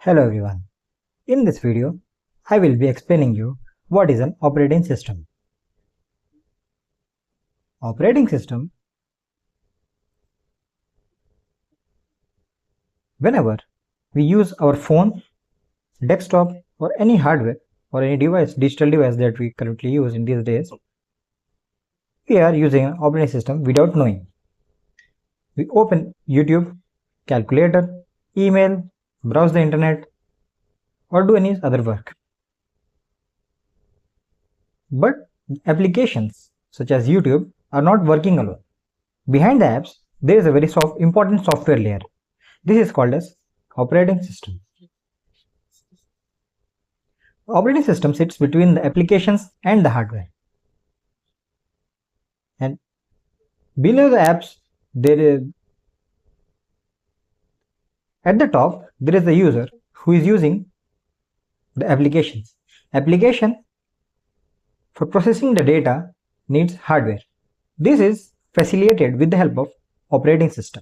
Hello everyone. In this video, I will be explaining you what is an operating system. Operating system. Whenever we use our phone, desktop or any hardware or any digital device that we currently use in these days, we are using an operating system without knowing. We open YouTube, calculator, email, browse the internet or do any other work. But applications such as YouTube are not working alone. Behind the apps, there is a very important software layer. This is called as operating system. The operating system sits between the applications and the hardware. And below the apps, at the top, there is the user who is using the applications. Application for processing the data needs hardware. This is facilitated with the help of operating system.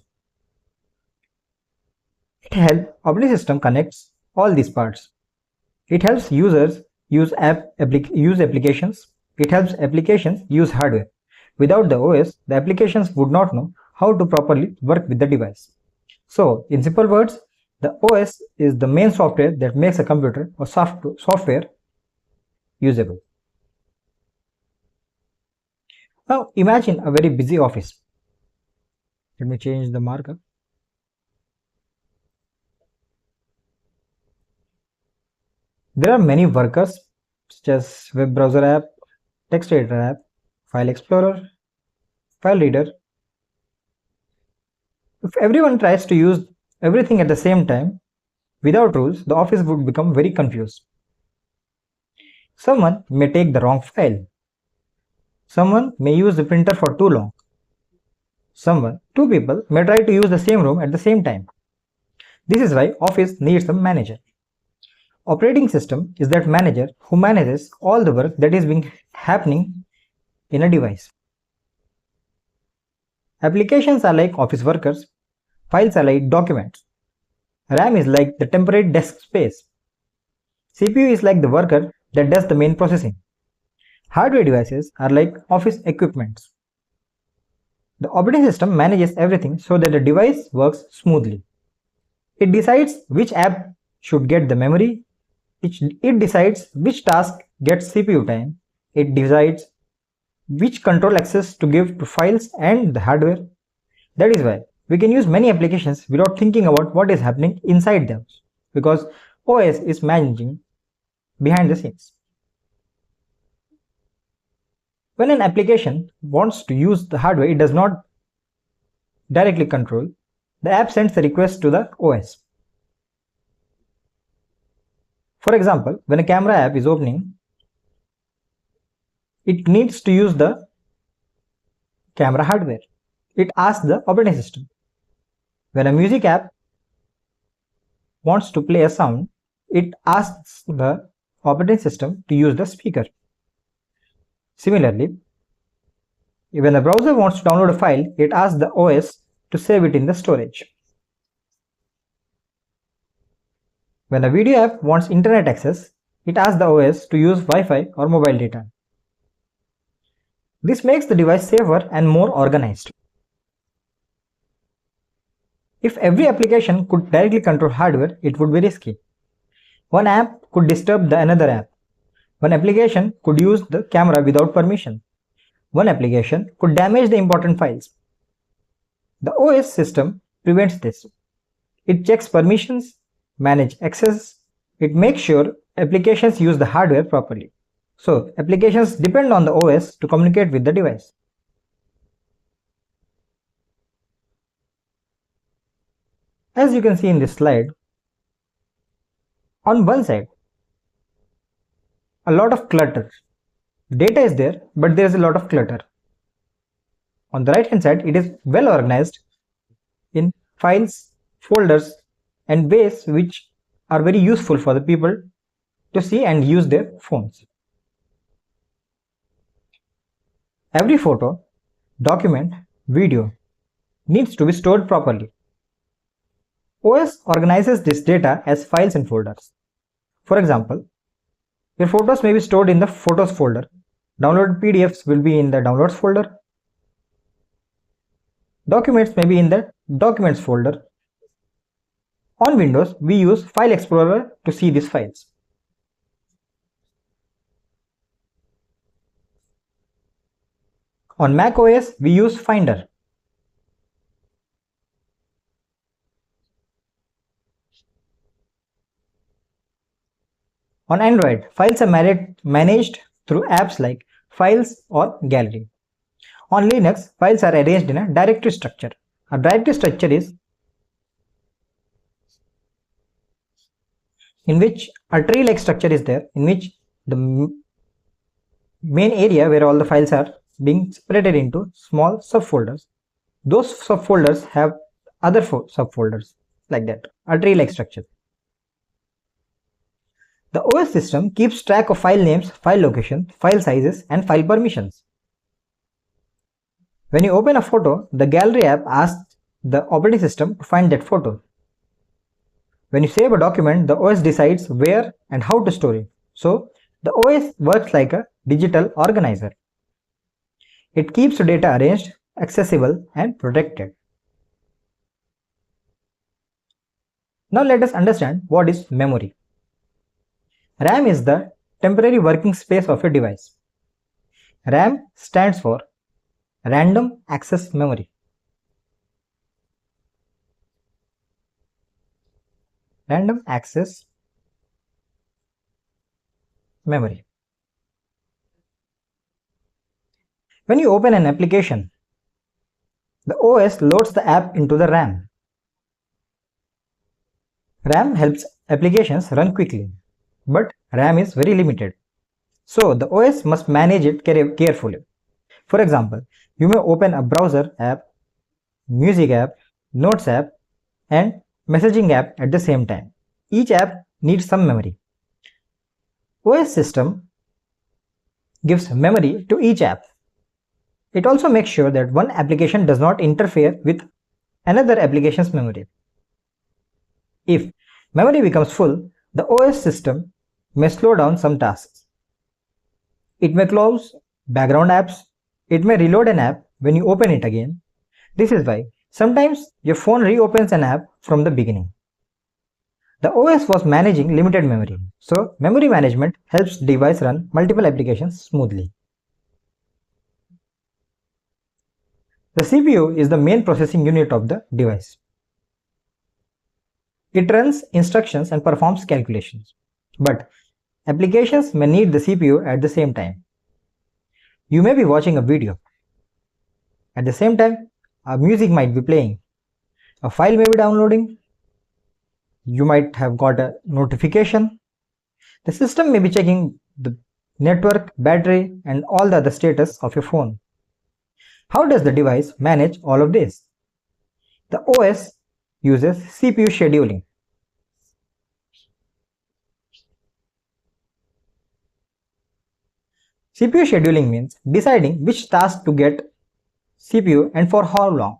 Operating system connects all these parts. It helps users use applications. It helps applications use hardware. Without the OS, the applications would not know how to properly work with the device. So, in simple words, the OS is the main software that makes a computer or software usable. Now, imagine a very busy office. Let me change the markup. There are many workers such as web browser app, text editor app, file explorer, file reader. If everyone tries to use everything at the same time, without rules, the office would become very confused. Someone may take the wrong file. Someone may use the printer for too long. Two people may try to use the same room at the same time. This is why office needs a manager. Operating system is that manager who manages all the work that is happening in a device. Applications are like office workers. Files are like documents. RAM is like the temporary disk space. CPU is like the worker that does the main processing. Hardware devices are like office equipments. The operating system manages everything so that the device works smoothly. It decides which app should get the memory. It decides which task gets CPU time. It decides which control access to give to files and the hardware. That is why we can use many applications without thinking about what is happening inside them, because OS is managing behind the scenes. When an application wants to use the hardware, it does not directly control. The app sends the request to the OS. For example, when a camera app is opening, it needs to use the camera hardware. It asks the operating system. When a music app wants to play a sound, it asks the operating system to use the speaker. Similarly, when a browser wants to download a file, it asks the OS to save it in the storage. When a video app wants internet access, it asks the OS to use Wi-Fi or mobile data. This makes the device safer and more organized. If every application could directly control hardware, it would be risky. One app could disturb another app. One application could use the camera without permission. One application could damage the important files. The OS system prevents this. It checks permissions, manages access. It makes sure applications use the hardware properly. So, applications depend on the OS to communicate with the device. As you can see in this slide, on one side, a lot of clutter. Data is there, but there is a lot of clutter. On the right hand side, it is well organized in files, folders, and ways which are very useful for the people to see and use their phones. Every photo, document, video needs to be stored properly. OS organizes this data as files and folders. For example, your photos may be stored in the Photos folder. Downloaded PDFs will be in the Downloads folder. Documents may be in the Documents folder. On Windows, we use File Explorer to see these files. On macOS, we use Finder. On Android, files are managed through apps like Files or Gallery. On Linux, files are arranged in a directory structure. A directory structure is in which a tree-like structure is there, in which the main area where all the files are being separated into small subfolders. Those subfolders have other subfolders like that, a tree-like structure. The OS system keeps track of file names, file location, file sizes, and file permissions. When you open a photo, the Gallery app asks the operating system to find that photo. When you save a document, the OS decides where and how to store it. So, the OS works like a digital organizer. It keeps the data arranged, accessible, and protected. Now let us understand what is memory. RAM is the temporary working space of a device. RAM stands for Random Access Memory. Random Access Memory. When you open an application, the OS loads the app into the RAM. RAM helps applications run quickly, but RAM is very limited. So the OS must manage it carefully. For example, you may open a browser app, music app, notes app, and messaging app at the same time. Each app needs some memory. OS system gives memory to each app. It also makes sure that one application does not interfere with another application's memory. If memory becomes full, the OS system may slow down some tasks. It may close background apps. It may reload an app when you open it again. This is why sometimes your phone reopens an app from the beginning. The OS was managing limited memory, so memory management helps the device run multiple applications smoothly. The CPU is the main processing unit of the device. It runs instructions and performs calculations, but applications may need the CPU at the same time. You may be watching a video. At the same time, a music might be playing. A file may be downloading. You might have got a notification. The system may be checking the network, battery, and all the other status of your phone. How does the device manage all of this? The OS uses CPU scheduling. CPU scheduling means deciding which task to get CPU and for how long.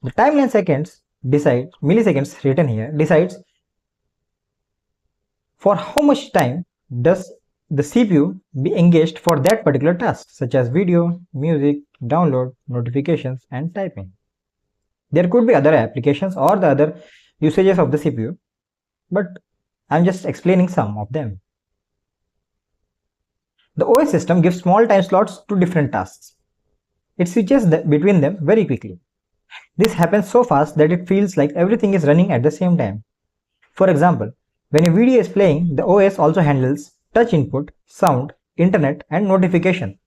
The timeline seconds decides, milliseconds written here, decides for how much time does the CPU be engaged for that particular task, such as video, music, download, notifications, and typing. There could be other applications or the other usages of the CPU, but I'm just explaining some of them. The OS system gives small time slots to different tasks. It switches between them very quickly. This happens so fast that it feels like everything is running at the same time. For example, when a video is playing, the OS also handles touch input, sound, internet, and notification.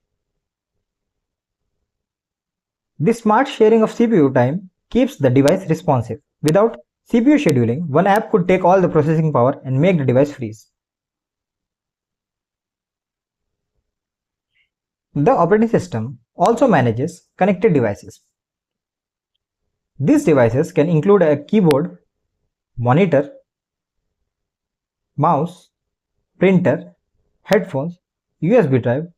This smart sharing of CPU time keeps the device responsive. Without CPU scheduling, one app could take all the processing power and make the device freeze. The operating system also manages connected devices. These devices can include a keyboard, monitor, mouse, printer, headphones, USB drive,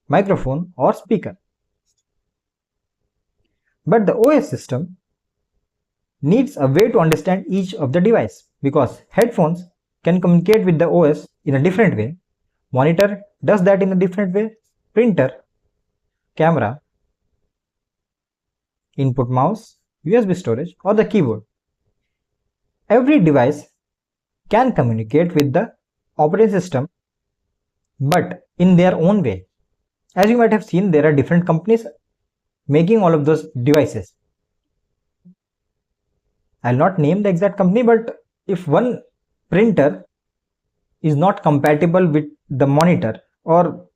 microphone, or speaker. But the OS system needs a way to understand each of the device because headphones can communicate with the OS in a different way. Monitor does that in a different way. Printer, camera, input mouse, USB storage, or the keyboard. Every device can communicate with the operating system, but in their own way. As you might have seen, there are different companies making all of those devices. I'll not name the exact company, but if one printer is not compatible with the monitor, or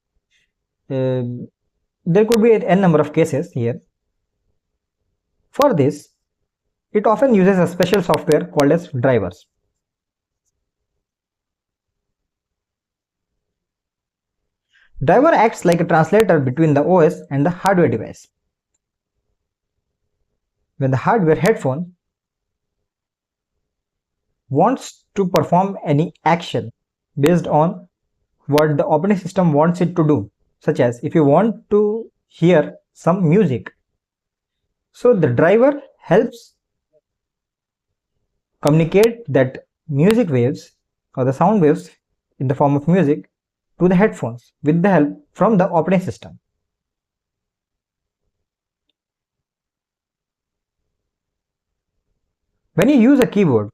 there could be n number of cases here. For this, it often uses a special software called as drivers. Driver acts like a translator between the OS and the hardware device. When the hardware headphone wants to perform any action based on what the operating system wants it to do, such as if you want to hear some music, so the driver helps communicate that music waves or the sound waves in the form of music to the headphones with the help from the operating system. When you use a keyboard,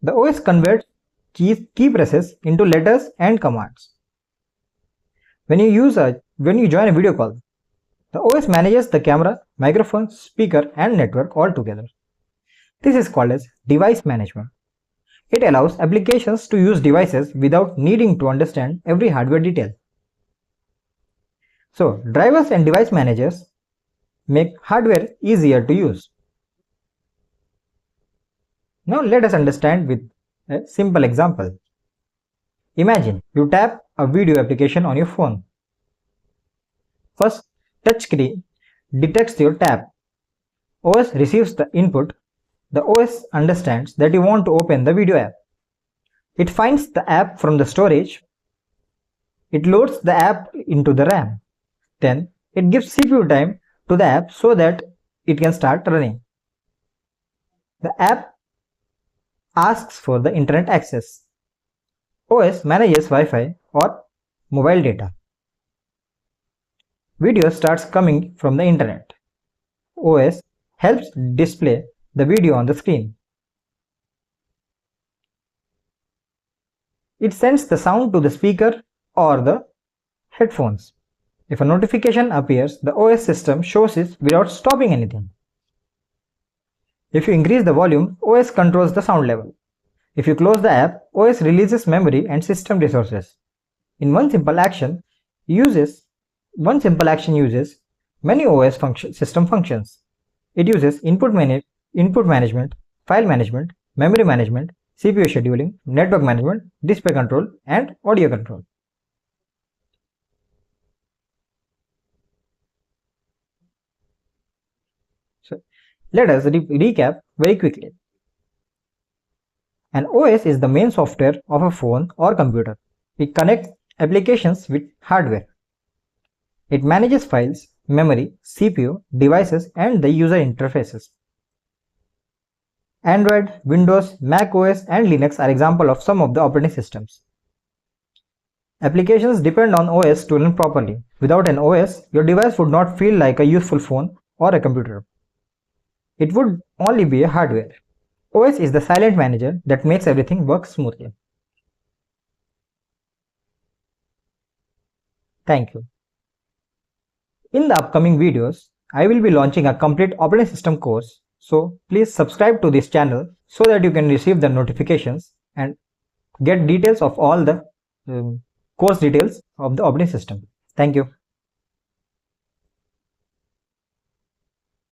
the OS converts key presses into letters and commands. When you join a video call, the OS manages the camera, microphone, speaker, and network all together. This is called as device management. It allows applications to use devices without needing to understand every hardware detail. So, drivers and device managers make hardware easier to use. Now let us understand with a simple example. Imagine you tap a video application on your phone. First, touchscreen detects your tap. OS receives the input. The OS understands that you want to open the video app. It finds the app from the storage. It loads the app into the RAM. Then it gives CPU time to the app so that it can start running. The app asks for the internet access. OS manages Wi-Fi or mobile data. Video starts coming from the internet. OS helps display the video on the screen. It sends the sound to the speaker or the headphones. If a notification appears, the OS system shows it without stopping anything. If you increase the volume, OS controls the sound level. If you close the app, OS releases memory and system resources. In one simple action uses many OS system functions. It uses input management, file management, memory management, CPU scheduling, network management, display control, and audio control. So let us recap very quickly. An OS is the main software of a phone or computer. It connects applications with hardware. It manages files, memory, CPU, devices, and the user interfaces. Android, Windows, macOS, and Linux are examples of some of the operating systems. Applications depend on OS to run properly. Without an OS, your device would not feel like a useful phone or a computer. It would only be a hardware. OS is the silent manager that makes everything work smoothly. Thank you. In the upcoming videos, I will be launching a complete operating system course. So please subscribe to this channel so that you can receive the notifications and get details of all the course details of the operating system. Thank you.